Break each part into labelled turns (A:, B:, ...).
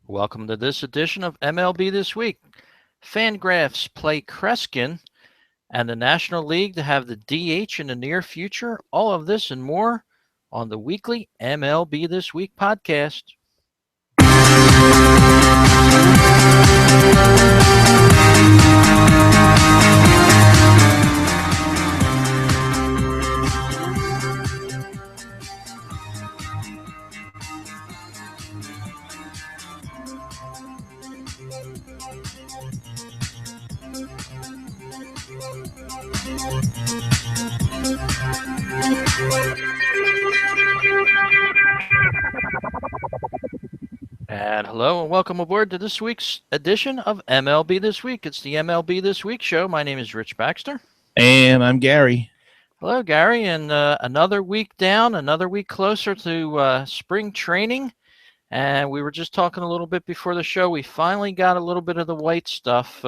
A: Welcome to this edition of MLB This Week. Fangraphs play Kreskin and the National League to have the DH in the near future. All of this and more on the weekly MLB This Week podcast. And hello and welcome aboard to this week's edition of MLB This Week. It's the MLB This Week Show. My name is Rich Baxter.
B: And I'm Gary.
A: Hello, Gary. And another week down, another week closer to spring training. And we were just talking a little bit before the show. We finally got a little bit of the white stuff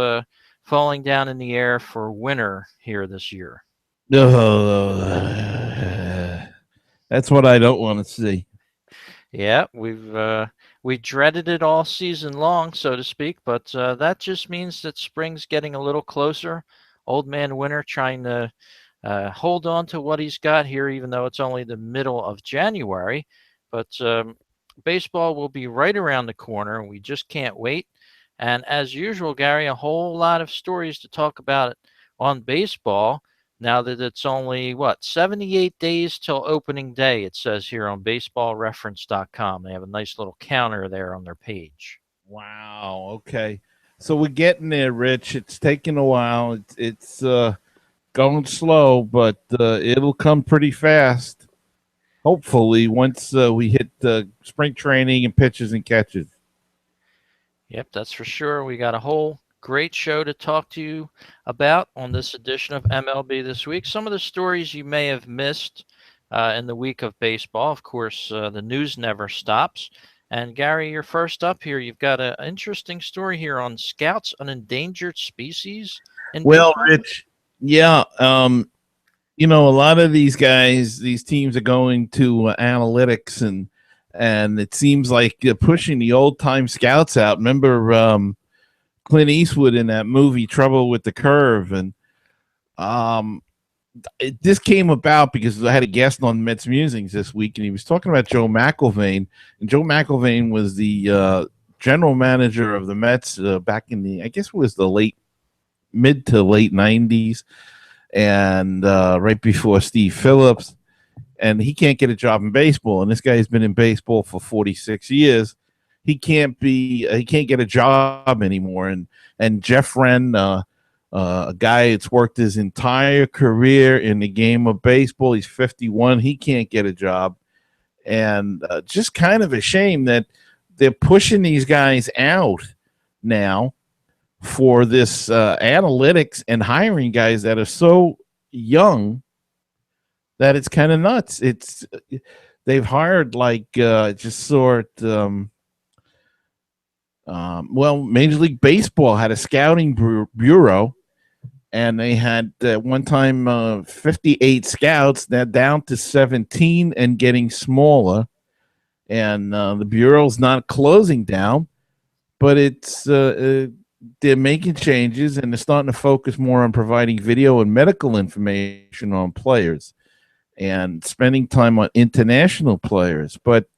A: falling down in the air for winter here this year.
B: That's what I don't want to see.
A: Yeah, we dreaded it all season long, so to speak, but that just means that spring's getting a little closer. Old man winter trying to hold on to what he's got here, even though it's only the middle of January. But baseball will be right around the corner, and we just can't wait. And as usual, Gary, a whole lot of stories to talk about on baseball. Now that it's only, 78 days till opening day, it says here on baseballreference.com. They have a nice little counter there on their page.
B: Wow, okay. So we're getting there, Rich. It's taking a while. It's going slow, but it'll come pretty fast, hopefully, once we hit spring training and pitches and catches.
A: Yep, that's for sure. We got a whole great show to talk to you about on this edition of MLB This Week. Some of the stories you may have missed in the week of baseball. Of course, the news never stops. And Gary, you're first up here. You've got an interesting story here on scouts on endangered species.
B: Well, Rich, yeah. A lot of these guys, these teams are going to analytics, and it seems like they're pushing the old-time scouts out. Remember Clint Eastwood in that movie Trouble with the Curve, and this came about because I had a guest on Mets Musings this week, and he was talking about Joe McIlvaine, and Joe McIlvaine was the general manager of the Mets back in the, I guess it was the mid to late 90s, and right before Steve Phillips, and he can't get a job in baseball, and this guy has been in baseball for 46 years. He can't get a job anymore. And Jeff Wren, a guy that's worked his entire career in the game of baseball, he's 51. He can't get a job. And just kind of a shame that they're pushing these guys out now for this analytics and hiring guys that are so young that it's kind of nuts. They've hired Major League Baseball had a scouting bureau, and they had one time 58 scouts. They're down to 17 and getting smaller. And the bureau's not closing down, but they're making changes, and they're starting to focus more on providing video and medical information on players and spending time on international players. But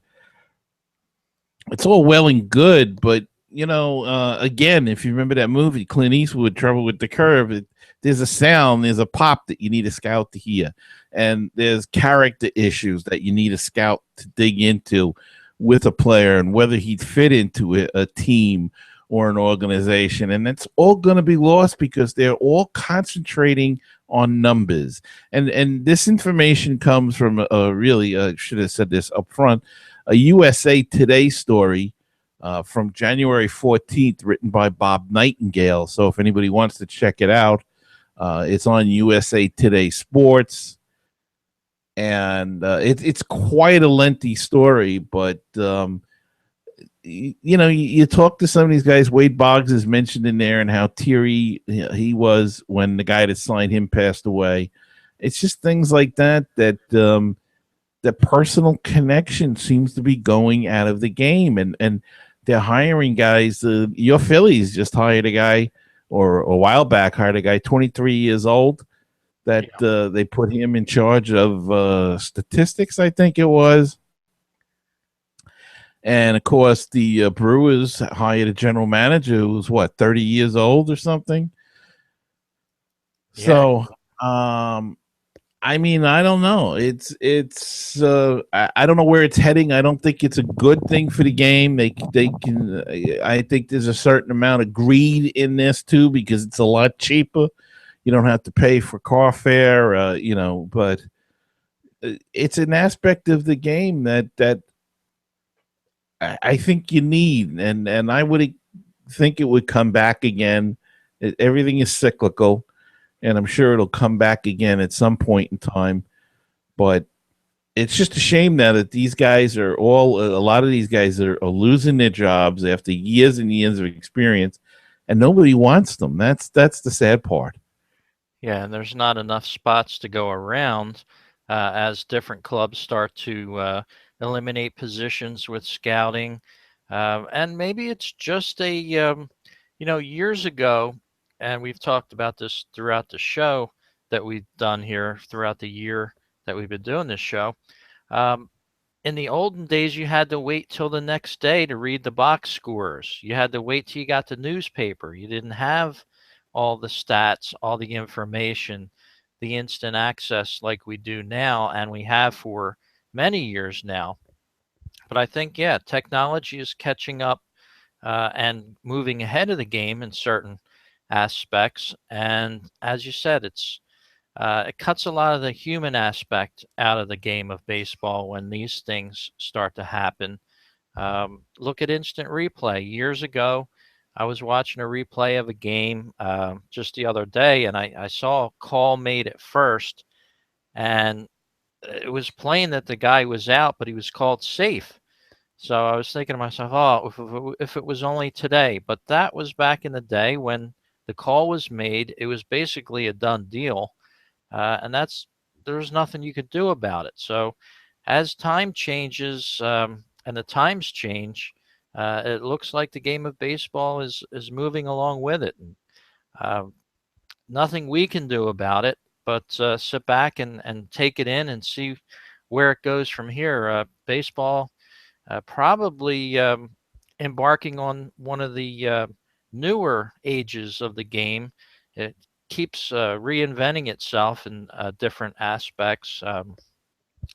B: it's all well and good, but again, if you remember that movie, Clint Eastwood, Trouble with the Curve, there's a sound, there's a pop that you need a scout to hear. And there's character issues that you need a scout to dig into with a player and whether he'd fit into a team or an organization. And that's all going to be lost because they're all concentrating on numbers. And this information comes from should have said this up front, a USA Today story from January 14th, written by Bob Nightingale. So if anybody wants to check it out, it's on USA Today Sports. And it's quite a lengthy story, but you talk to some of these guys. Wade Boggs is mentioned in there, and how teary he was when the guy that signed him passed away. It's just things like that the personal connection seems to be going out of the game, and they're hiring guys. Your Phillies just hired a guy, or a while back hired a guy, 23 years old, that
A: Yeah.
B: they put him in charge of statistics, I think it was. And of course, the Brewers hired a general manager who was what, 30 years old or something.
A: Yeah.
B: So, I mean, I don't know. I don't know where it's heading. I don't think it's a good thing for the game. They can. I think there's a certain amount of greed in this too, because it's a lot cheaper. You don't have to pay for car fare, but it's an aspect of the game that I think you need, and I would think it would come back again. Everything is cyclical, and I'm sure it'll come back again at some point in time. But it's just a shame now that these guys are a lot of these guys are losing their jobs after years and years of experience, and nobody wants them. That's the sad part.
A: Yeah, and there's not enough spots to go around as different clubs start to eliminate positions with scouting. And maybe it's just years ago, and we've talked about this throughout the show that we've done here throughout the year that we've been doing this show. Um, in the olden days, you had to wait till the next day to read the box scores. You had to wait till you got the newspaper. You didn't have all the stats, all the information, the instant access like we do now, and we have for many years now. But I think, yeah, technology is catching up and moving ahead of the game in certain aspects. And as you said, it cuts a lot of the human aspect out of the game of baseball when these things start to happen. Look at instant replay. Years ago, I was watching a replay of a game just the other day, and I saw a call made at first, and it was plain that the guy was out, but he was called safe. So I was thinking to myself, oh, if it was only today, but that was back in the day when the call was made. It was basically a done deal, and there's nothing you could do about it. So as time changes and the times change, it looks like the game of baseball is moving along with it. And, uh, nothing we can do about it, but sit back and take it in and see where it goes from here. Baseball probably embarking on one of the newer ages of the game. It keeps reinventing itself in different aspects,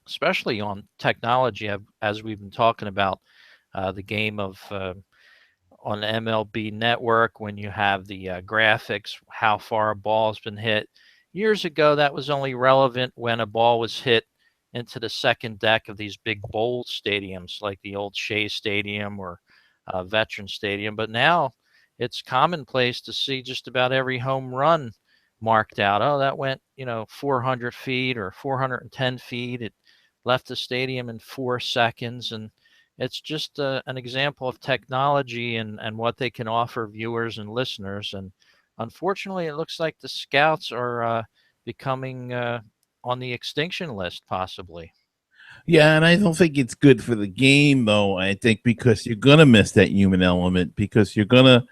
A: especially on technology, as we've been talking about the game of on the MLB network when you have the graphics, how far a ball has been hit. Years ago, that was only relevant when a ball was hit into the second deck of these big bowl stadiums like the old Shea Stadium or Veteran Stadium. But now it's commonplace to see just about every home run marked out. Oh, that went, 400 feet or 410 feet. It left the stadium in 4 seconds. And it's just an example of technology and what they can offer viewers and listeners. And unfortunately, it looks like the scouts are becoming on the extinction list, possibly.
B: Yeah, and I don't think it's good for the game, though. I think because you're gonna miss that human element, because you're gonna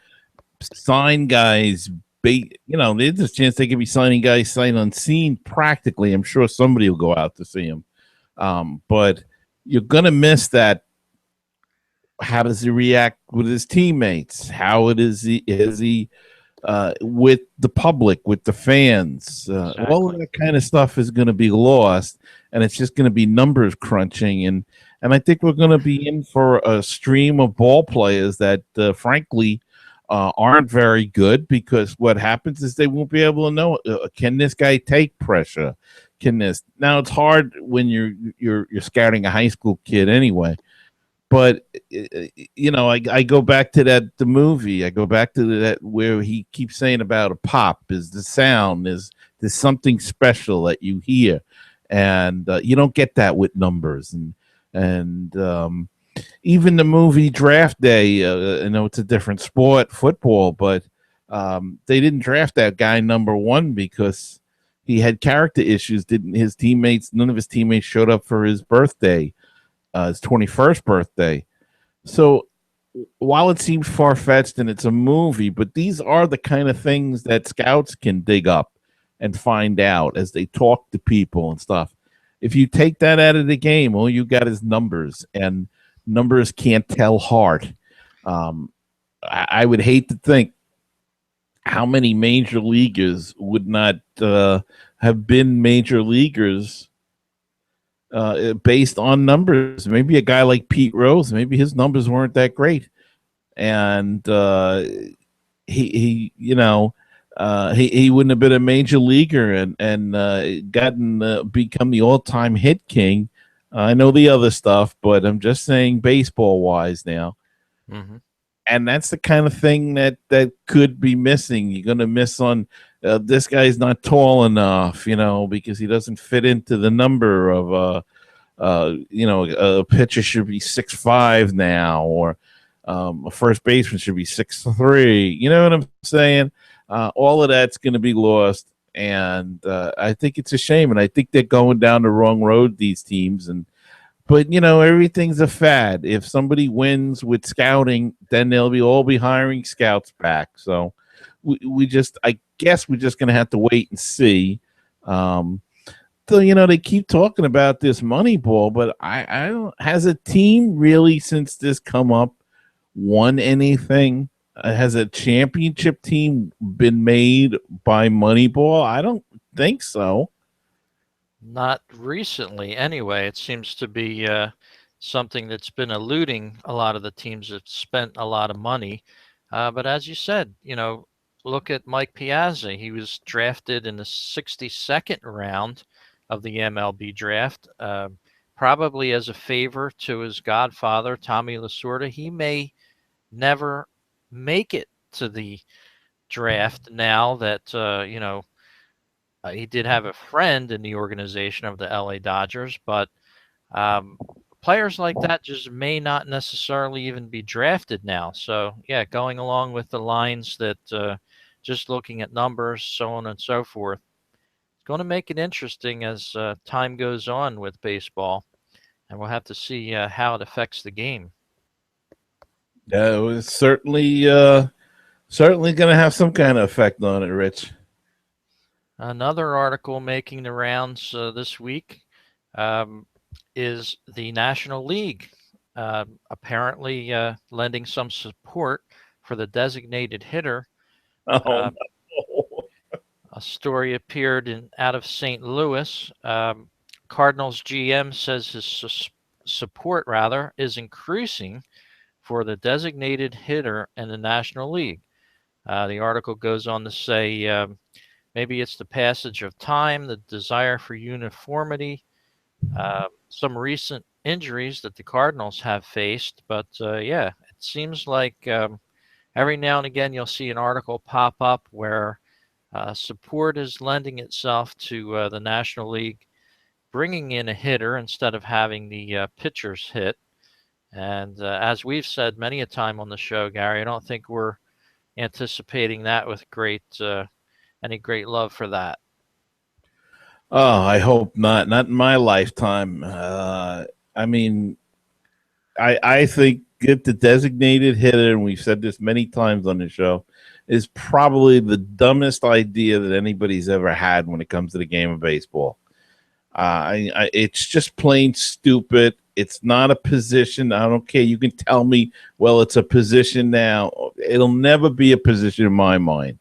B: sign guys. There's a chance they could be signing guys sight unseen. Practically, I'm sure somebody will go out to see him. But you're gonna miss that. How does he react with his teammates? How it is he with the public, with the fans? All of
A: Exactly.
B: that kind of stuff is going to be lost, and it's just going to be numbers crunching. And I think we're going to be in for a stream of ball players that, frankly, aren't very good, because what happens is they won't be able to know, can this guy take pressure? Can this now? It's hard when you're scouting a high school kid anyway, but I go back to the movie. I go back to that where he keeps saying about a pop is the sound, is there's something special that you hear, and you don't get that with numbers. And even the movie Draft Day. I know it's a different sport, football, but they didn't draft that guy number one because he had character issues. Didn't his teammates? None of his teammates showed up for his birthday, his 21st birthday. So while it seems far-fetched and it's a movie, but these are the kind of things that scouts can dig up and find out as they talk to people and stuff. If you take that out of the game, all you got is numbers, and numbers can't tell heart. I would hate to think how many major leaguers would not have been major leaguers based on numbers. Maybe a guy like Pete Rose, maybe his numbers weren't that great, and he you know he wouldn't have been a major leaguer and gotten become the all-time hit king. I know the other stuff, but I'm just saying baseball wise now.
A: Mm-hmm.
B: And that's the kind of thing that could be missing. You're going to miss on this guy's not tall enough, because he doesn't fit into the number of a pitcher should be 6'5" now, or a first baseman should be 6'3". You know what I'm saying? All of that's going to be lost, and I think it's a shame. And I think they're going down the wrong road, these teams. But everything's a fad. If somebody wins with scouting, then they'll all be hiring scouts back. So I guess we're just going to have to wait and see. So they keep talking about this Moneyball, but I don't. Has a team really, since this come up, won anything? Has a championship team been made by Moneyball? I don't think so.
A: Not recently, anyway. It seems to be something that's been eluding a lot of the teams that spent a lot of money. But as you said, look at Mike Piazza. He was drafted in the 62nd round of the MLB draft, probably as a favor to his godfather, Tommy Lasorda. He may never make it to the draft now that, he did have a friend in the organization of the LA Dodgers, but um, players like that just may not necessarily even be drafted now. So, yeah, going along with the lines that just looking at numbers, so on and so forth, it's going to make it interesting as time goes on with baseball, and we'll have to see how it affects the game.
B: Yeah, it was certainly going to have some kind of effect on it, Rich.
A: Another article making the rounds this week um, is the National League apparently lending some support for the designated hitter.
B: Oh,
A: Uh, a story appeared out of St. Louis. Cardinals GM says his support, rather, is increasing for the designated hitter in the National League. The article goes on to say maybe it's the passage of time, the desire for uniformity, some recent injuries that the Cardinals have faced. But yeah, it seems like every now and again you'll see an article pop up where support is lending itself to the National League, bringing in a hitter instead of having the pitchers hit. And as we've said many a time on the show, Gary, I don't think we're anticipating that with any great love for that.
B: oh, I hope not. Not in my lifetime. I mean, I think get the designated hitter, and we've said this many times on the show, is probably the dumbest idea that anybody's ever had when it comes to the game of baseball. It's just plain stupid. It's not a position. I don't care. You can tell me, well, it's a position now. It'll never be a position in my mind.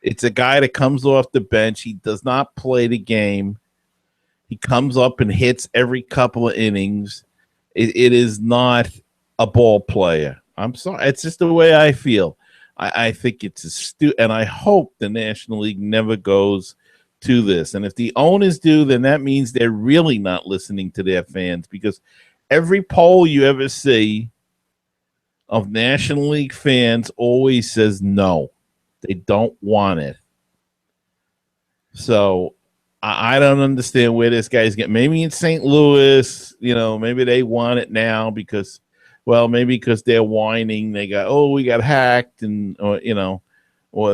B: It's a guy that comes off the bench. He does not play the game. He comes up and hits every couple of innings. It is not a ball player. I'm sorry. It's just the way I feel. I think it's and I hope the National League never goes to this. And if the owners do, then that means they're really not listening to their fans, because every poll you ever see of National League fans always says no. They don't want it. So I don't understand where this guy's getting. Maybe in St. Louis, maybe they want it now because, well, maybe because they're whining. They got, we got hacked, or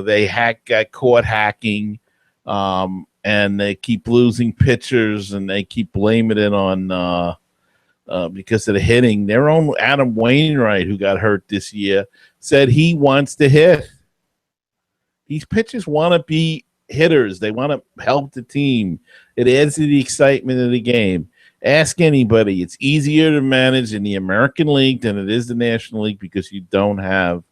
B: they got caught hacking, and they keep losing pitchers, and they keep blaming it on because of the hitting. Their own Adam Wainwright, who got hurt this year, said he wants to hit. These pitchers want to be hitters. They want to help the team. It adds to the excitement of the game. Ask anybody. It's easier to manage in the American League than it is the National League because you don't have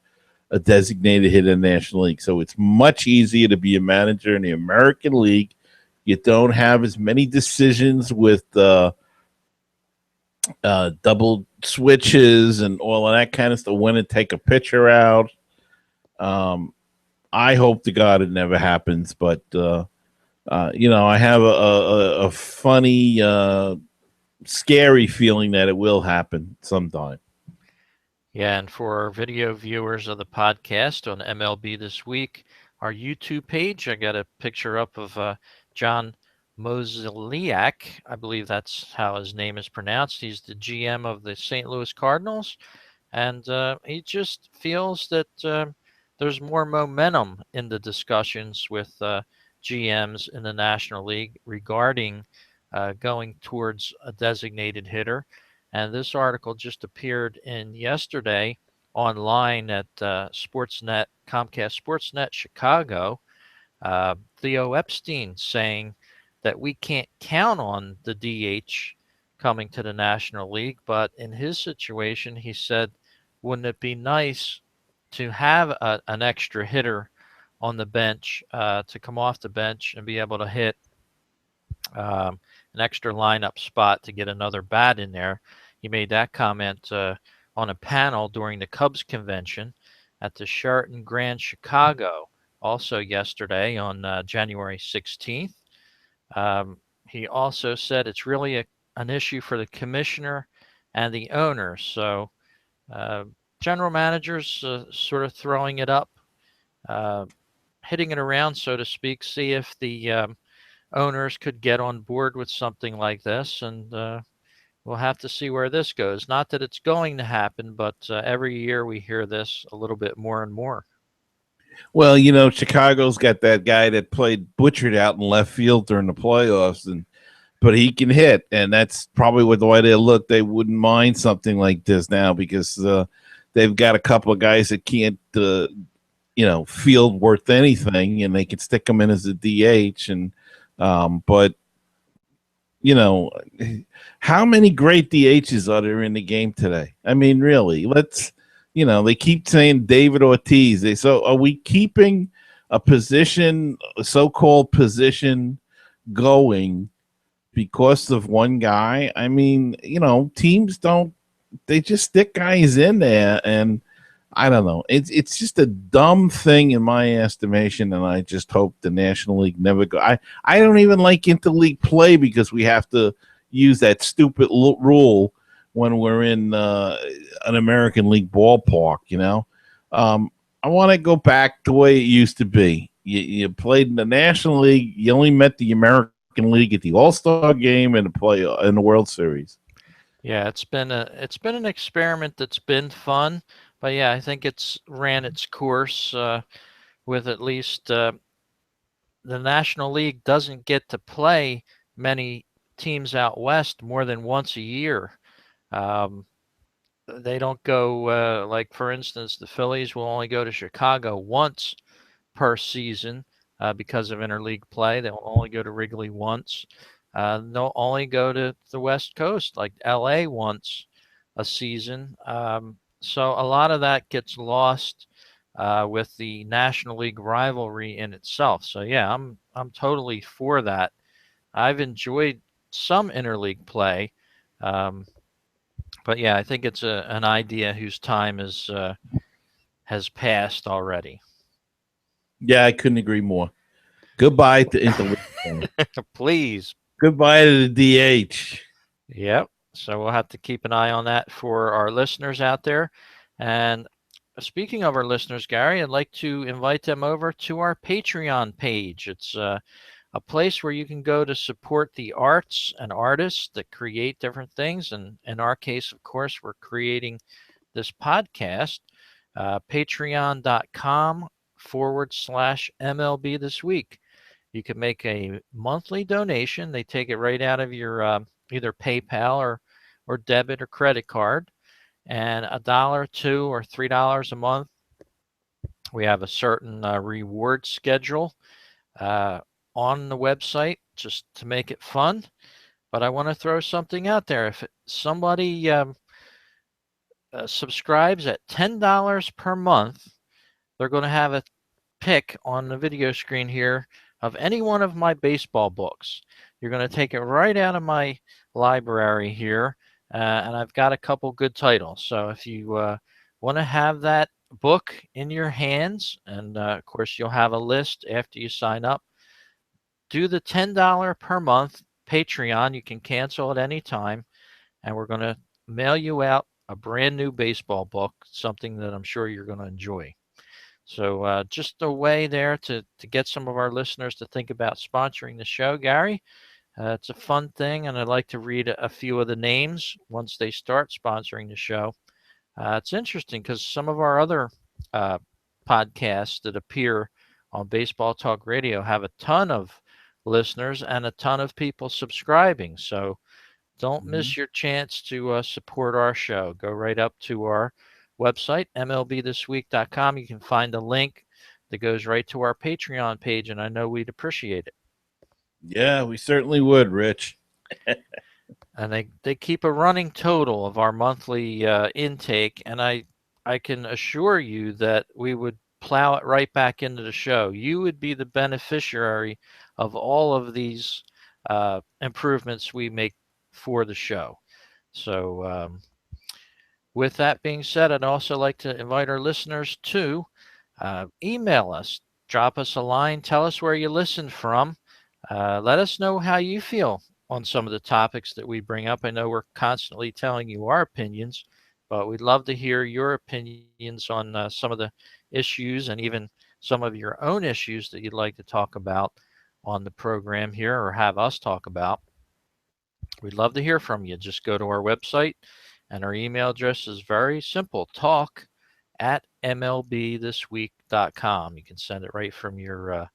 B: a designated hitter in the National League. So it's much easier to be a manager in the American League. You don't have as many decisions with double switches and all of that kind of stuff. When to take a pitcher out. I hope to God it never happens, but I have a funny, scary feeling that it will happen sometime.
A: Yeah, and for our video viewers of the podcast on MLB This Week, our YouTube page, I got a picture up of John Mozeliak. I believe that's how his name is pronounced. He's the GM of the St. Louis Cardinals, and he just feels that there's more momentum in the discussions with GMs in the National League regarding going towards a designated hitter. And this article just appeared in yesterday online at Sportsnet, Comcast Sportsnet Chicago. Theo Epstein saying that we can't count on the DH coming to the National League, but in his situation, he said, wouldn't it be nice to have an extra hitter on the bench to come off the bench and be able to hit an extra lineup spot to get another bat in there? He made that comment on a panel during the Cubs convention at the Sheraton Grand Chicago, also yesterday on January 16th. He also said it's really an issue for the commissioner and the owner. So general managers sort of throwing it up, hitting it around, so to speak, see if the owners could get on board with something like this. And we'll have to see where this goes. Not that it's going to happen, but every year we hear this a little bit more and more.
B: Well, Chicago's got that guy that played butchered out in left field during the playoffs, but he can hit, and that's probably what the way they look. They wouldn't mind something like this now because they've got a couple of guys that can't, field worth anything, and they can stick them in as a DH. And but how many great DHs are there in the game today? I mean, really, they keep saying David Ortiz. So are we keeping a so-called position going because of one guy? I mean, teams they just stick guys in there, and I don't know. It's just a dumb thing in my estimation, and I just hope the National League never go. I don't even like interleague play because we have to use that stupid rule when we're in an American League ballpark. I want to go back the way it used to be. You played in the National League. You only met the American League at the All-Star game and in the World Series.
A: Yeah, it's been an experiment that's been fun. But yeah, I think it's ran its course with at least the National League doesn't get to play many teams out west more than once a year. They don't go like, for instance, the Phillies will only go to Chicago once per season because of interleague play. They'll only go to Wrigley once. They'll only go to the West Coast, like LA, once a season. So a lot of that gets lost with the National League rivalry in itself. So yeah, I'm totally for that. I've enjoyed some interleague play, but yeah, I think it's an idea whose time has passed already.
B: Yeah, I couldn't agree more. Goodbye to interleague.
A: Please.
B: Goodbye to the DH.
A: Yep. So we'll have to keep an eye on that for our listeners out there. And speaking of our listeners, Gary, I'd like to invite them over to our Patreon page. It's a place where you can go to support the arts and artists that create different things. And in our case, of course, we're creating this podcast. Patreon.com/MLB This Week. You can make a monthly donation. They take it right out of your either PayPal or debit or credit card. And a dollar, two, or $3 a month, we have a certain reward schedule uh, on the website just to make it fun. But I want to throw something out there. If somebody subscribes at $10 per month, they're going to have a pick on the video screen here of any one of my baseball books. You're going to take it right out of my library here, and I've got a couple good titles. So if you want to have that book in your hands, and of course you'll have a list after you sign up, do the $10 per month Patreon. You can cancel at any time, and we're going to mail you out a brand new baseball book, something that I'm sure you're going to enjoy. So just a way there to get some of our listeners to think about sponsoring the show, Gary. It's a fun thing, and I'd like to read a few of the names once they start sponsoring the show. It's interesting because some of our other uh, podcasts that appear on Baseball Talk Radio have a ton of listeners and a ton of people subscribing. So don't
B: Mhm.
A: miss your chance to support our show. Go right up to our website, MLBThisWeek.com. You can find a link that goes right to our Patreon page, and I know we'd appreciate it.
B: Yeah, we certainly would, Rich.
A: And they keep a running total of our monthly intake, and I can assure you that we would plow it right back into the show. You would be the beneficiary of all of these improvements we make for the show. So with that being said, I'd also like to invite our listeners to email us, drop us a line, tell us where you listen from. Let us know how you feel on some of the topics that we bring up. I know we're constantly telling you our opinions, but we'd love to hear your opinions on some of the issues and even some of your own issues that you'd like to talk about on the program here or have us talk about. We'd love to hear from you. Just go to our website, and our email address is very simple, talk at MLBthisweek.com. You can send it right from your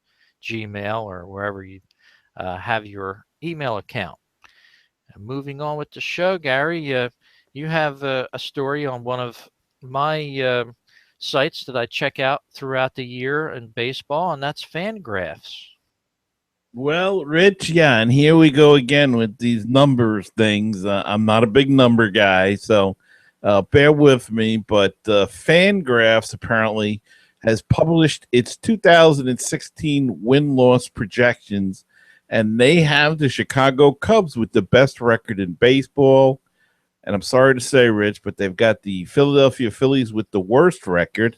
A: Gmail or wherever you have your email account. And moving on with the show, Gary, you have a story on one of my sites that I check out throughout the year in baseball, and that's Fangraphs.
B: Well, Rich, yeah, and here we go again with these numbers things. I'm not a big number guy, so bear with me. But Fangraphs apparently has published its 2016 win loss projections, and they have the Chicago Cubs with the best record in baseball. And I'm sorry to say, Rich, but they've got the Philadelphia Phillies with the worst record,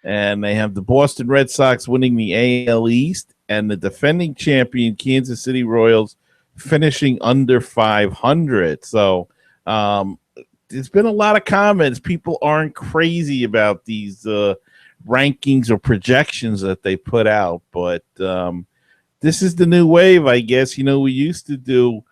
B: and they have the Boston Red Sox winning the AL East and the defending champion Kansas City Royals finishing under 500. So there's been a lot of comments. People aren't crazy about these rankings or projections that they put out, but this is the new wave, I guess. You know, we used to do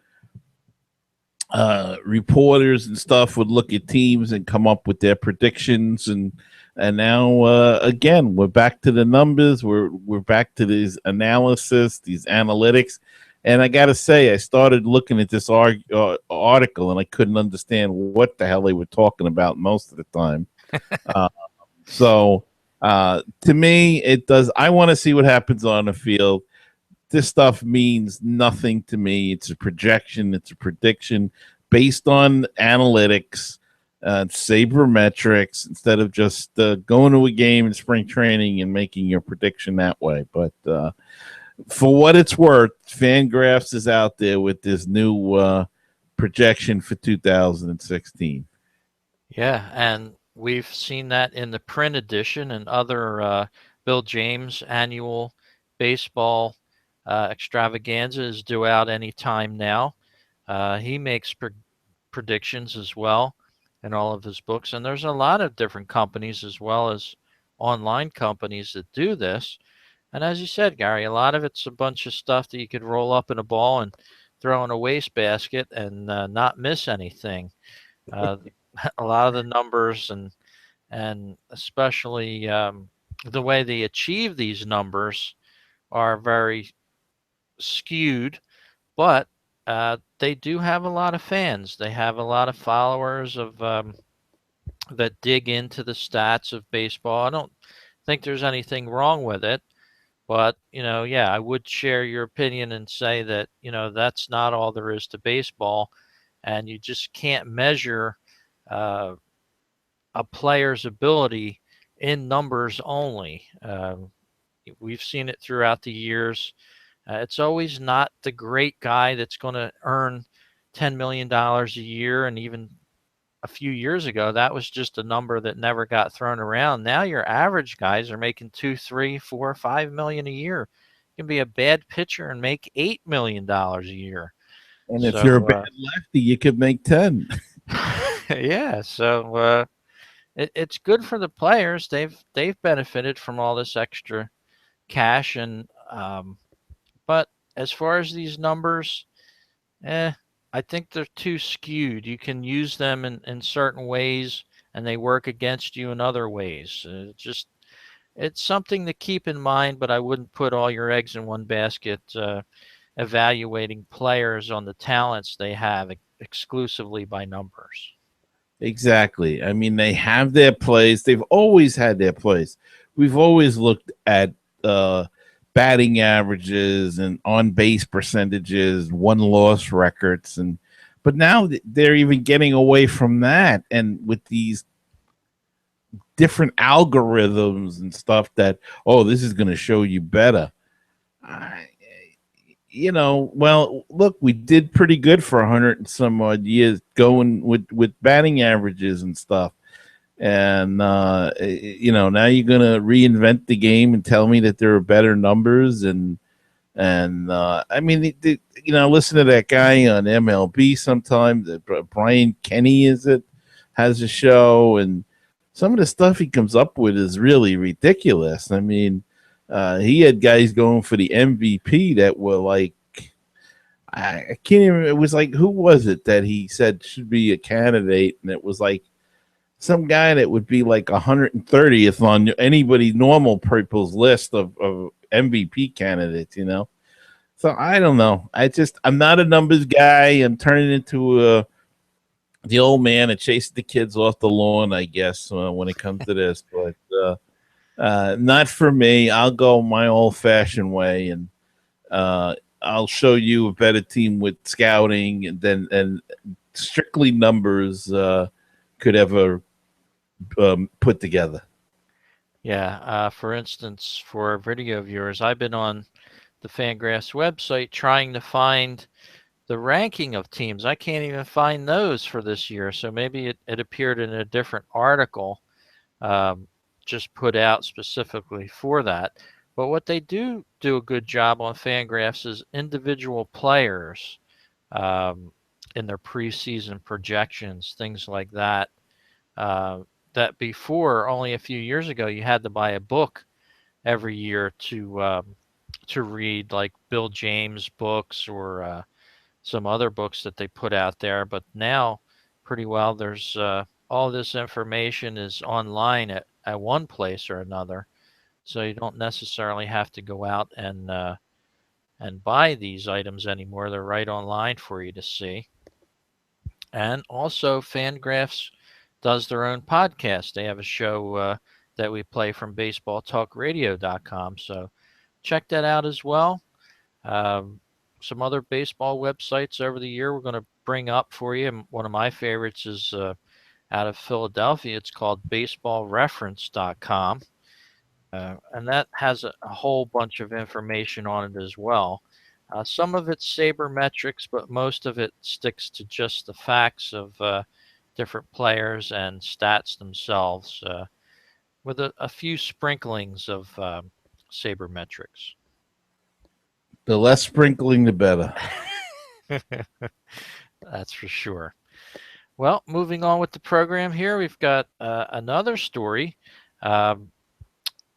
B: reporters and stuff would look at teams and come up with their predictions, and now again we're back to the numbers. We're back to these analysis, these analytics. And I got to say, I started looking at this article and I couldn't understand what the hell they were talking about most of the time. uh, so to me, it does. I want to see what happens on the field. This stuff means nothing to me. It's a projection, it's a prediction based on analytics, sabermetrics, instead of just going to a game in spring training and making your prediction that way. But for what it's worth, Fangraphs is out there with this new projection for 2016.
A: Yeah, and we've seen that in the print edition and other Bill James annual baseball extravaganza is due out any time now. He makes predictions as well in all of his books, and there's a lot of different companies as well as online companies that do this. And as you said, Gary, a lot of it's a bunch of stuff that you could roll up in a ball and throw in a wastebasket and not miss anything. Uh, a lot of the numbers and especially the way they achieve these numbers are very skewed. But They do have a lot of fans. They have a lot of followers of that dig into the stats of baseball. I don't think there's anything wrong with it, but yeah, I would share your opinion and say that that's not all there is to baseball, and you just can't measure uh, a player's ability in numbers only. We've seen it throughout the years. It's always not the great guy that's going to earn $10 million a year, and even a few years ago, that was just a number that never got thrown around. Now your average guys are making 2, 3, 4, 5 million a year. You can be a bad pitcher and make $8 million a year.
B: And if you're a
A: So
B: bad lefty, you could make 10.
A: yeah, so it's good for the players. They've benefited from all this extra cash, and but as far as these numbers, Eh, I think they're too skewed. You can use them in certain ways, and they work against you in other ways. It's something to keep in mind, but I wouldn't put all your eggs in one basket. Evaluating players on the talents they have exclusively by numbers.
B: Exactly. I mean, they have their place. They've always had their place. We've always looked at uh, batting averages and on base percentages, one loss records, and but now they're even getting away from that, and with these different algorithms and stuff that this is going to show you better. I, well, look, we did pretty good for 100 and some odd years going with batting averages and stuff. And now you're gonna reinvent the game and tell me that there are better numbers and I mean, listen to that guy on MLB sometimes. Brian Kenny has a show, and some of the stuff he comes up with is really ridiculous. I mean, he had guys going for the MVP that were like, I can't even. It was like, who was it that he said should be a candidate, and it was like some guy that would be like 130th on anybody normal people's list of MVP candidates. So I don't know. I'm not a numbers guy. I'm turning into the old man that chased the kids off the lawn, I guess, when it comes to this. But not for me. I'll go my old fashioned way, and I'll show you a better team with scouting and strictly numbers could ever put together.
A: Yeah. For instance, for video viewers, I've been on the Fangraphs website trying to find the ranking of teams. I can't even find those for this year. So maybe it appeared in a different article, um, just put out specifically for that. But what they do a good job on Fangraphs is individual players um, in their preseason projections, things like that. Uh, that before, only a few years ago, you had to buy a book every year to read, like Bill James books or some other books that they put out there. But now, pretty well, there's all this information is online at one place or another, so you don't necessarily have to go out and buy these items anymore. They're right online for you to see. And also, Fangraphs does their own podcast. They have a show that we play from baseballtalkradio.com. So check that out as well. Um, some other baseball websites over the year we're going to bring up for you. One of my favorites is out of Philadelphia. It's called baseballreference.com. And that has a whole bunch of information on it as well. Some of it's sabermetrics, but most of it sticks to just the facts of different players and stats themselves, with a few sprinklings of sabermetrics.
B: The less sprinkling, the better.
A: That's for sure. Well, moving on with the program here, we've got another story. Um,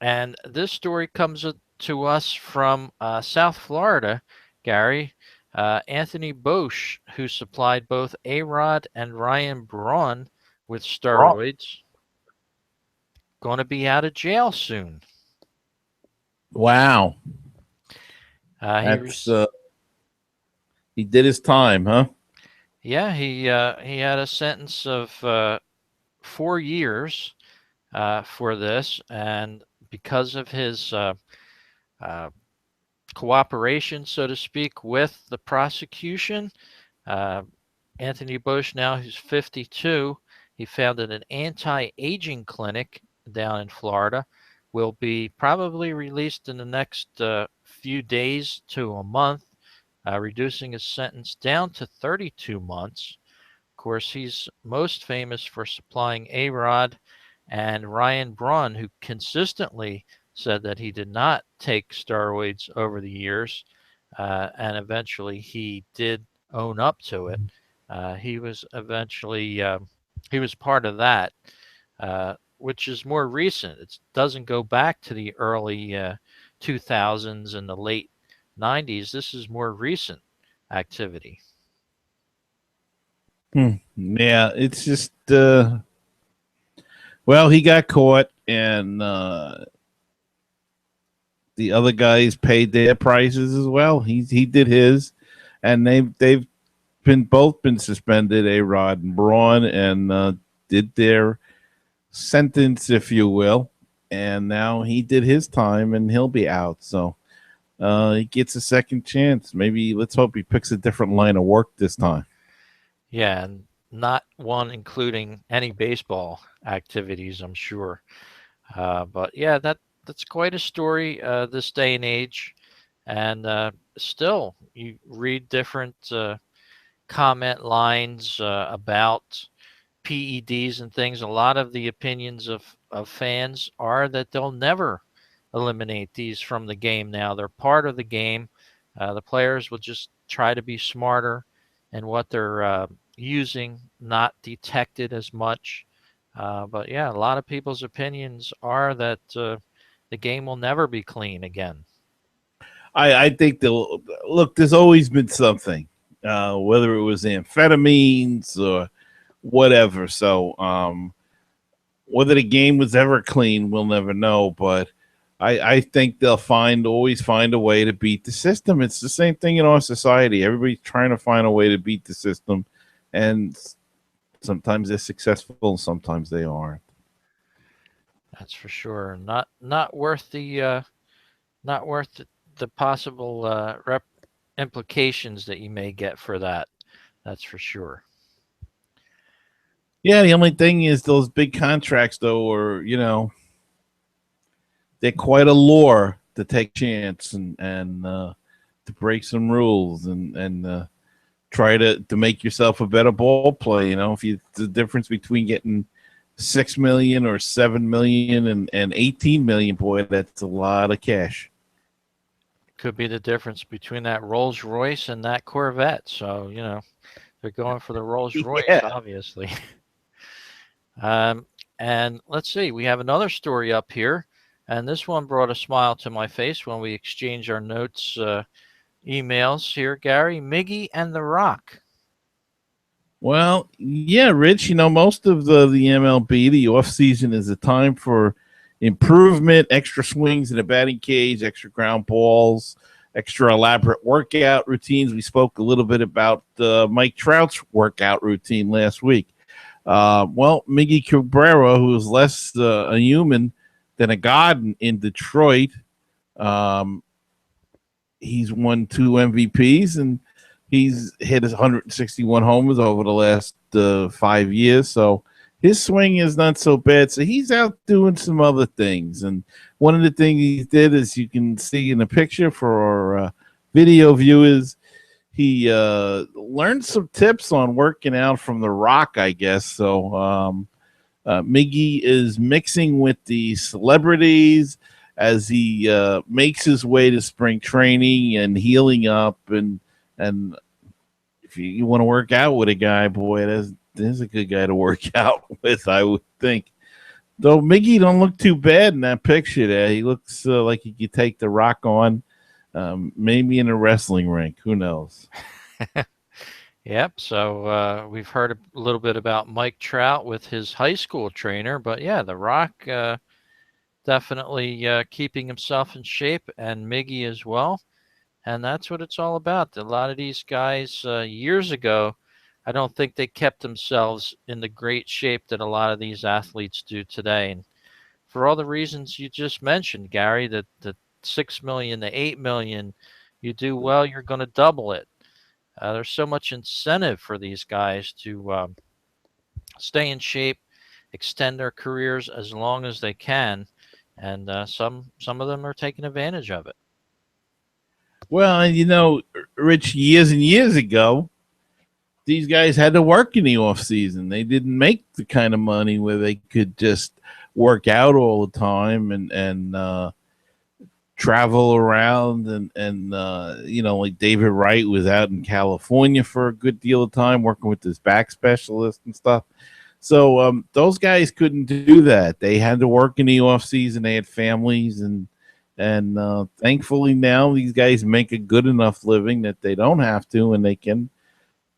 A: and this story comes to us from South Florida, Gary. Anthony Bosch, who supplied both A-Rod and Ryan Braun with steroids, going to be out of jail soon.
B: Wow.
A: He
B: That's He did his time, huh?
A: Yeah, he had a sentence of 4 years for this, and because of his uh, cooperation, so to speak, with the prosecution, uh, Anthony Bosch, now who's 52, he founded an anti-aging clinic down in Florida, will be probably released in the next few days to a month, reducing his sentence down to 32 months. Of course, he's most famous for supplying A-Rod and Ryan Braun, who consistently said that he did not take steroids over the years, and eventually he did own up to it. He was eventually he was part of that, which is more recent. It doesn't go back to the early 2000s and the late 90s. This is more recent activity.
B: Yeah, it's just well, he got caught, and the other guys paid their prices as well. He did his, and they've been suspended. A Rod and Braun, and did their sentence, if you will, and now he did his time, and he'll be out. So he gets a second chance. Maybe let's hope he picks a different line of work this time.
A: Yeah, and not one including any baseball activities, I'm sure. But yeah, that's quite a story this day and age. And still, you read different comment lines about PEDs and things. A lot of the opinions of fans are that they'll never eliminate these from the game now. They're part of the game. The players will just try to be smarter in what they're using, not detected as much. But yeah, a lot of people's opinions are that the game will never be clean again.
B: I think they'll look. There's always been something, whether it was amphetamines or whatever. So whether the game was ever clean, we'll never know. But I think they'll always find a way to beat the system. It's the same thing in our society. Everybody's trying to find a way to beat the system, and sometimes they're successful, sometimes they aren't.
A: That's for sure. Not worth the not worth the possible implications that you may get for that. That's for sure.
B: Yeah, the only thing is those big contracts, though, are they're quite a lure to take a chance and to break some rules and try to make yourself a better ball player. If you the difference between getting 6 million or 7 million and 18 million, boy, that's a lot of cash.
A: Could be the difference between that Rolls Royce and that Corvette. So they're going for the Rolls Royce,
B: Yeah.
A: obviously. And let's see, we have another story up here, and this one brought a smile to my face when we exchanged our notes, emails here, Gary. Miggy and The Rock.
B: Well, yeah, Rich, most of the MLB, the offseason is a time for improvement, extra swings in the batting cage, extra ground balls, extra elaborate workout routines. We spoke a little bit about Mike Trout's workout routine last week. Well, Miggy Cabrera, who is less a human than a god in Detroit, um, he's won 2 MVPs and he's hit 161 homers over the last 5 years. So his swing is not so bad. So he's out doing some other things. And one of the things he did, as you can see in the picture for our video viewers, he learned some tips on working out from The Rock, I guess. So Miggy is mixing with the celebrities as he makes his way to spring training and healing up. And if you want to work out with a guy, boy, there's a good guy to work out with, I would think. Though Miggy don't look too bad in that picture there. He looks like he could take The Rock on. Maybe in a wrestling rink. Who knows?
A: Yep. So we've heard a little bit about Mike Trout with his high school trainer, but yeah, The Rock definitely keeping himself in shape, and Miggy as well. And that's what it's all about. A lot of these guys years ago, I don't think they kept themselves in the great shape that a lot of these athletes do today. And for all the reasons you just mentioned, Gary, that the 6 million, the 8 million, you do well, you're going to double it. There's so much incentive for these guys to stay in shape, extend their careers as long as they can, and some of them are taking advantage of it.
B: Well, and Rich, years and years ago, these guys had to work in the off season. They didn't make the kind of money where they could just work out all the time and travel around and like David Wright was out in California for a good deal of time working with his back specialist and stuff. So those guys couldn't do that. They had to work in the off season. They had families and thankfully now these guys make a good enough living that they don't have to and they can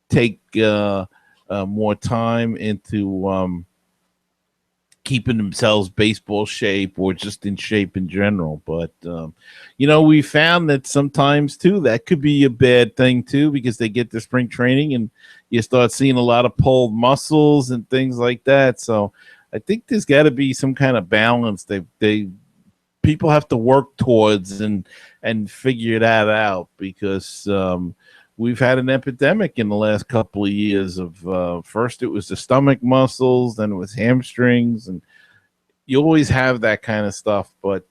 B: take more time into keeping themselves baseball shape or just in shape in general. But we found that sometimes too that could be a bad thing too because they get to spring training and you start seeing a lot of pulled muscles and things like that. So I think there's got to be some kind of balance. They people have to work towards and figure that out because we've had an epidemic in the last couple of years of first it was the stomach muscles, then it was hamstrings, and you always have that kind of stuff. But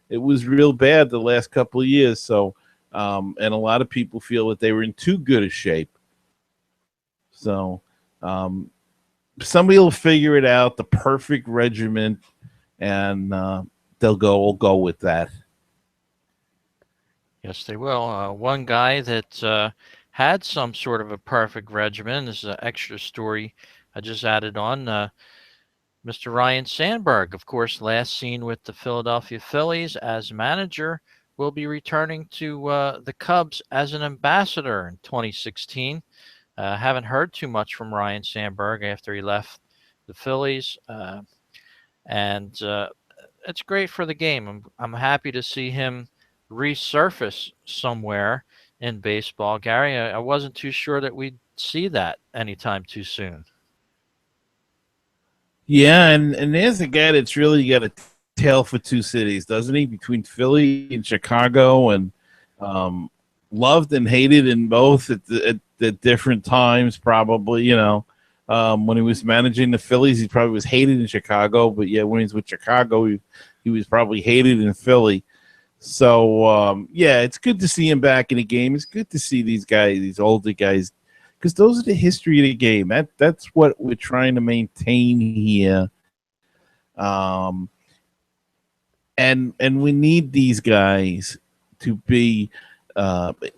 B: it was real bad the last couple of years. So, and a lot of people feel that they were in too good a shape. So, somebody will figure it out, the perfect regimen, and we'll go with that.
A: Yes, they will. One guy that had some sort of a perfect regimen, this is an extra story I just added on. Mr. Ryan Sandberg, of course, last seen with the Philadelphia Phillies as manager, will be returning to the Cubs as an ambassador in 2016. Haven't heard too much from Ryan Sandberg after he left the Phillies, and it's great for the game. I'm happy to see him resurface somewhere in baseball. Gary, I wasn't too sure that we'd see that anytime too soon.
B: Yeah, and there's a guy that's really got a tail for two cities, doesn't he? Between Philly and Chicago, and um, loved and hated in both at different times. Probably, when he was managing the Phillies, he probably was hated in Chicago, but yeah, when he's with Chicago, he was probably hated in Philly. So yeah, it's good to see him back in the game. It's good to see these guys, these older guys, because those are the history of the game. That's what we're trying to maintain here. Um, and we need these guys to be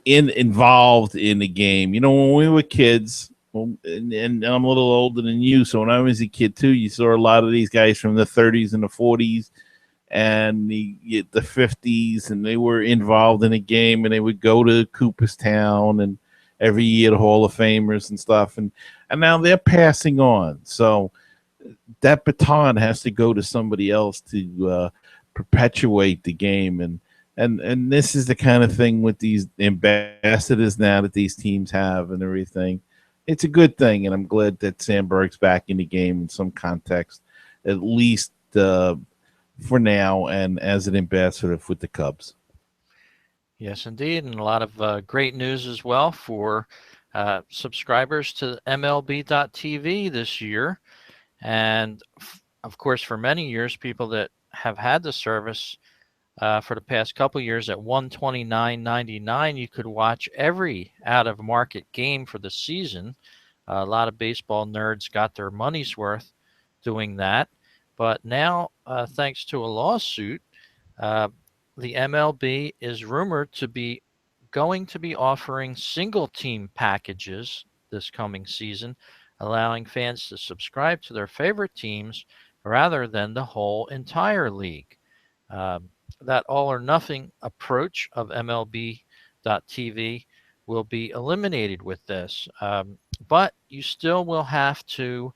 B: involved in the game. When we were kids, well, and I'm a little older than you, so when I was a kid too, you saw a lot of these guys from the 30s and the 40s and the 50s, and they were involved in a game, and they would go to Cooperstown and every year the Hall of Famers and stuff, and now they're passing on. So that baton has to go to somebody else to perpetuate the game, and this is the kind of thing with these ambassadors now that these teams have and everything. It's a good thing, and I'm glad that Sandberg's back in the game in some context, at least for now, and as an ambassador with the Cubs.
A: Yes, indeed, and a lot of great news as well for subscribers to MLB.TV this year. And of course, for many years, people that have had the service for the past couple years at $129.99, you could watch every out of market game for the season. A lot of baseball nerds got their money's worth doing that. But now, thanks to a lawsuit, uh, the MLB is rumored to be going to be offering single team packages this coming season, allowing fans to subscribe to their favorite teams rather than the whole entire league. Um, that all or nothing approach of MLB.TV will be eliminated with this. But you still will have to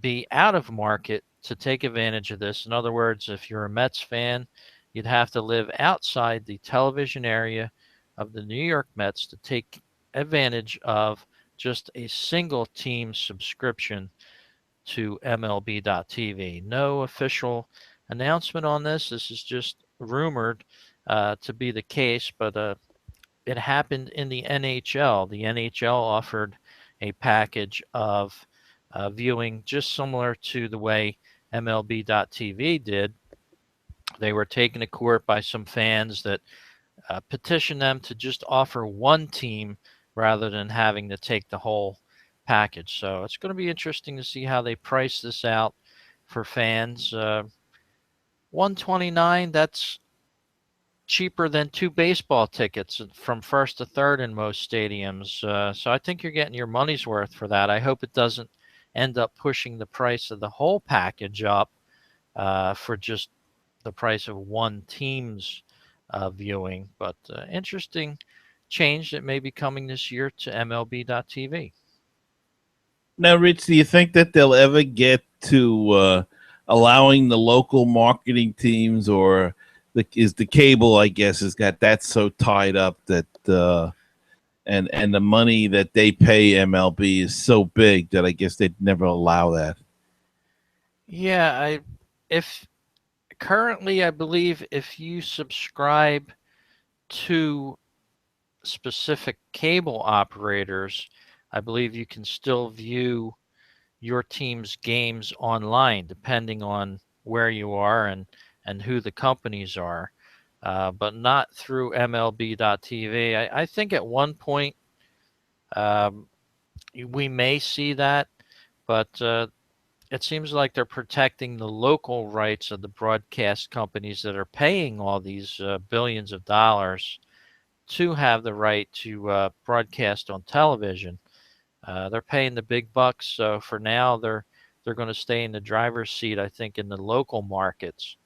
A: be out of market to take advantage of this. In other words, if you're a Mets fan, you'd have to live outside the television area of the New York Mets to take advantage of just a single team subscription to MLB.TV. No official announcement on this. This is just rumored to be the case, but it happened in the NHL. The NHL offered a package of viewing just similar to the way MLB.TV did. They were taken to court by some fans that petitioned them to just offer one team rather than having to take the whole package. So it's going to be interesting to see how they price this out for fans. 129, that's cheaper than two baseball tickets from first to third in most stadiums. So I think you're getting your money's worth for that. I hope it doesn't end up pushing the price of the whole package up for just the price of one team's viewing. But interesting change that may be coming this year to MLB.TV.
B: Now, Rich, do you think that they'll ever get to allowing the local marketing teams, or is the cable? I guess has got that so tied up that and the money that they pay MLB is so big that I guess they'd never allow that.
A: Yeah, I if currently I believe if you subscribe to specific cable operators, I believe you can still view your team's games online, depending on where you are and who the companies are, but not through MLB.TV. I think at one point um, we may see that, but it seems like they're protecting the local rights of the broadcast companies that are paying all these billions of dollars to have the right to broadcast on television. They're paying the big bucks, so for now they're going to stay in the driver's seat, I think, in the local markets.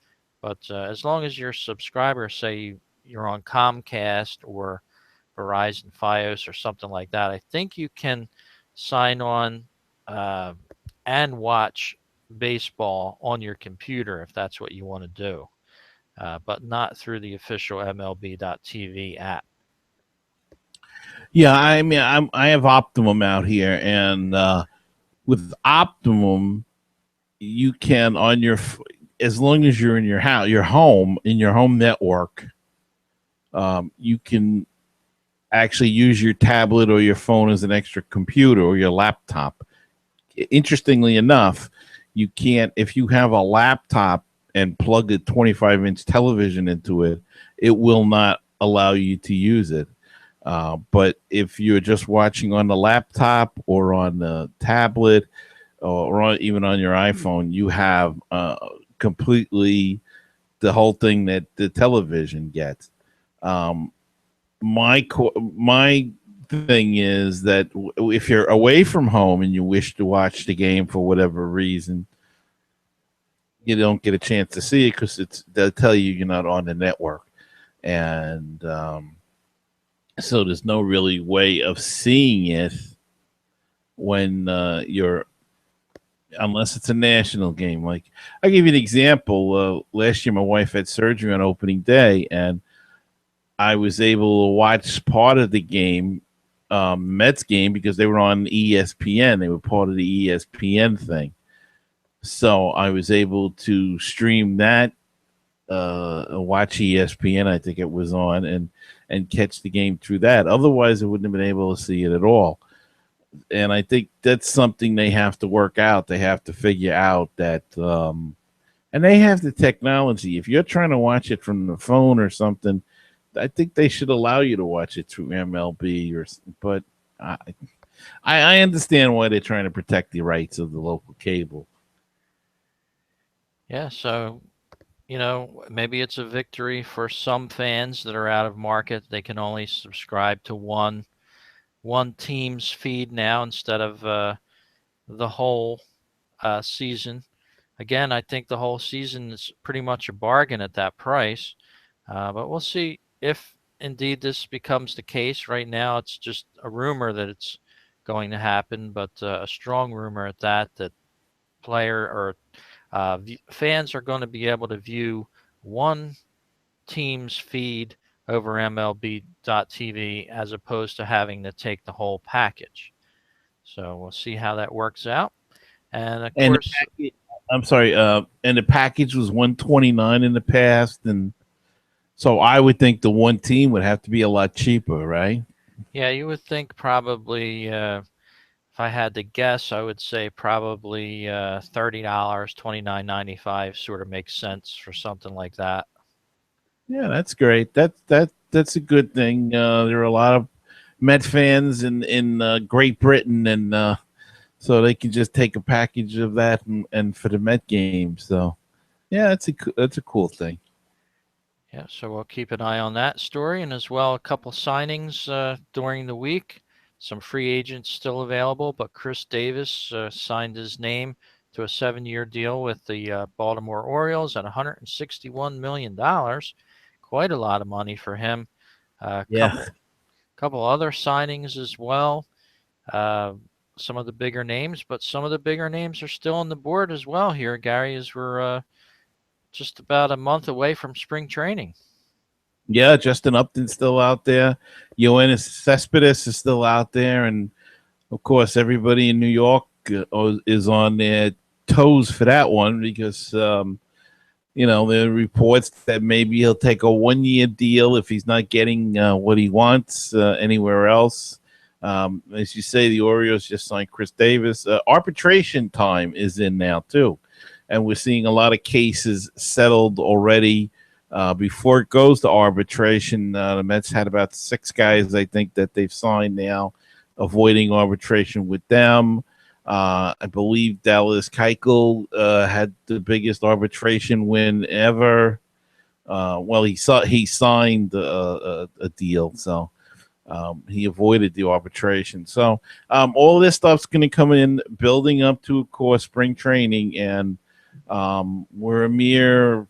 A: But as long as your subscribers say you're on Comcast or Verizon, FiOS, or something like that, I think you can sign on uh, and watch baseball on your computer if that's what you want to do, but not through the official MLB.TV app.
B: Yeah, I mean, I have Optimum out here, and with Optimum, you can on your as long as you're in your house, your home, in your home network, you can actually use your tablet or your phone as an extra computer or your laptop. Interestingly enough, you can't if you have a laptop and plug a 25-inch television into it, it will not allow you to use it. But if you're just watching on the laptop or on the tablet even on your iPhone, you have completely the whole thing that the television gets. Um, my thing is that if you're away from home and you wish to watch the game for whatever reason, you don't get a chance to see it because they'll tell you you're not on the network, and so there's no really way of seeing it when you're unless it's a national game. Like I'll give you an example. Last year, my wife had surgery on opening day, and I was able to watch part of the game, Mets game, because they were on ESPN. They were part of the ESPN thing. So I was able to stream that, watch ESPN, I think it was on, and catch the game through that. Otherwise, I wouldn't have been able to see it at all. And I think that's something they have to work out. They have to figure out that, and they have the technology. If you're trying to watch it from the phone or something, I think they should allow you to watch it through MLB but I, I understand why they're trying to protect the rights of the local cable.
A: Yeah, so maybe it's a victory for some fans that are out of market. They can only subscribe to one team's feed now instead of the whole season. Again, I think the whole season is pretty much a bargain at that price. But we'll see if indeed this becomes the case. Right now, it's just a rumor that it's going to happen, but a strong rumor at that, that player or fans are going to be able to view one team's feed over MLB.TV as opposed to having to take the whole package. So we'll see how that works out. And of
B: And the
A: course,
B: package, I'm sorry, and the package was 129 in the past, and so I would think the one team would have to be a lot cheaper, right?
A: yeah, you would think probably, if I had to guess, I would say probably $30, 29.95 sort of makes sense for something like that.
B: Yeah, that's great. That's a good thing. There are a lot of Met fans in Great Britain, and so they can just take a package of that and for the Met game. So yeah, that's a cool thing.
A: Yeah, so we'll keep an eye on that story, and as well a couple signings during the week. Some free agents still available, but Chris Davis signed his name to a 7-year deal with the Baltimore Orioles at $161 million. Quite a lot of money for him. A
B: Yeah,
A: couple other signings as well. Uh, some of the bigger names, but some of the bigger names are still on the board as well here, Gary, as we're just about a month away from spring training.
B: yeah. Justin Upton's still out there. Yoenis Cespedes is still out there, and of course, everybody in New York is on their toes for that one because there are reports that maybe he'll take a 1 year deal if he's not getting what he wants anywhere else. As you say, the Orioles just signed Chris Davis. Arbitration time is in now too, and we're seeing a lot of cases settled already. Before it goes to arbitration, the Mets had about 6 guys, I think, that they've signed now, avoiding arbitration with them. I believe Dallas Keuchel had the biggest arbitration win ever. Well, he signed a deal, so he avoided the arbitration. So all this stuff's going to come in, building up to, of course, spring training, and we're a mere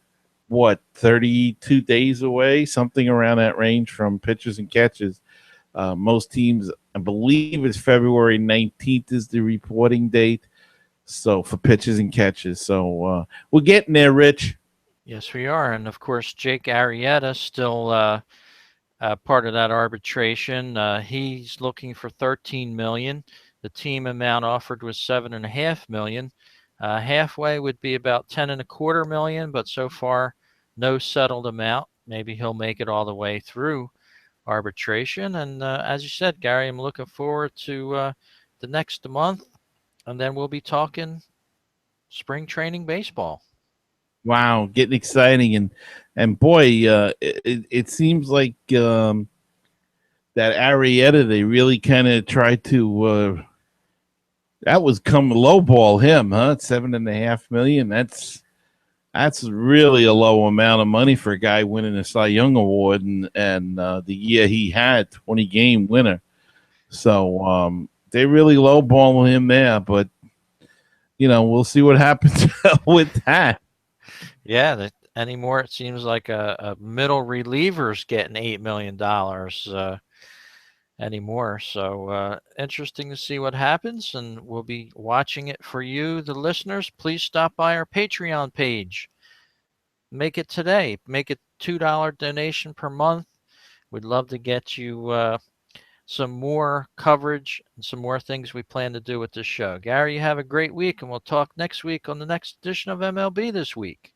B: 32 days away, something around that range from pitchers and catches. Most teams, I believe it's February 19th is the reporting date. So for pitches and catches. So we're getting there, Rich.
A: Yes, we are. And of course, Jake Arrieta still part of that arbitration. He's looking for 13 million. The team amount offered was 7.5 million. Halfway would be about 10.25 million, but so far no settled amount. Maybe he'll make it all the way through arbitration. And as you said, Gary, I'm looking forward to the next month, and then we'll be talking spring training baseball.
B: Wow, getting exciting, and boy, it seems like that Arietta they really kind of tried to. That was come lowball him, huh? 7.5 million. That's really a low amount of money for a guy winning a Cy Young award, and the year he had 20-game winner. So they really lowball him there, but we'll see what happens with that.
A: Yeah, anymore it seems like a middle reliever's getting $8 million anymore. So interesting to see what happens, and we'll be watching it for you, the listeners. Please stop by our Patreon page. Make it today. Make it $2 donation per month. We'd love to get you some more coverage and some more things we plan to do with this show. Gary, you have a great week, and we'll talk next week on the next edition of MLB This Week.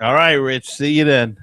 B: All right, Rich. See you then.